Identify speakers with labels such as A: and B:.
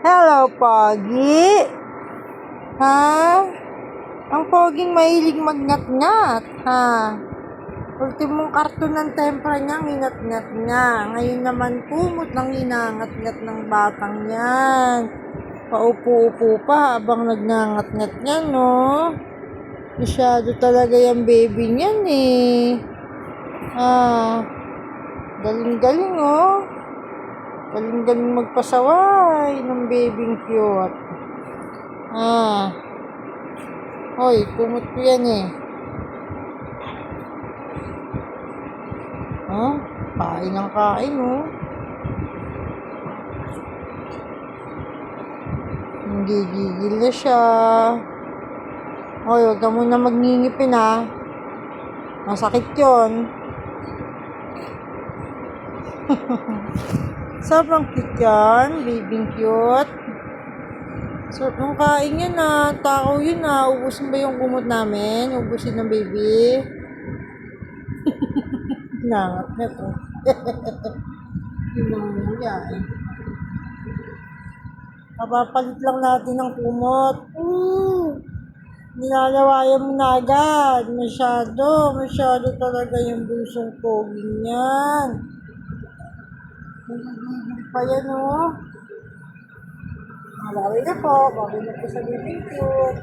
A: Hello, Pogi. Ha? Ang Poging mahilig magngat-ngat, ha? Ultimong karton ng tempra niya, ngingat-ngat niya. Ngayon naman kumot ng inangat-ngat ng batang yan. Paupo-upo pa habang nagngangat-ngat niya, no? Masyado talaga yung baby niyan, eh. Galing-galing, oh. Galing-galing magpasaway ng babyng cute. Hoy, kumot ko yan eh. Kain ng kain, oh. Gigigil na siya. Hoy, huwag ka muna magngingipin, ha. Masakit yun. Sobrang cute yan, babyng cute. Sarap ng kain yan, ha. Takaw yun, ha. Ubusin ba yung kumot namin? Ubusin ng baby? Nangat na to. Yung yan. Kapapalit lang natin ng kumot. Nilalawayan mo na agad. Masyado talaga yung busong poging yan. Nagigigil pa yan, oh. Bawi na po sa baby cute.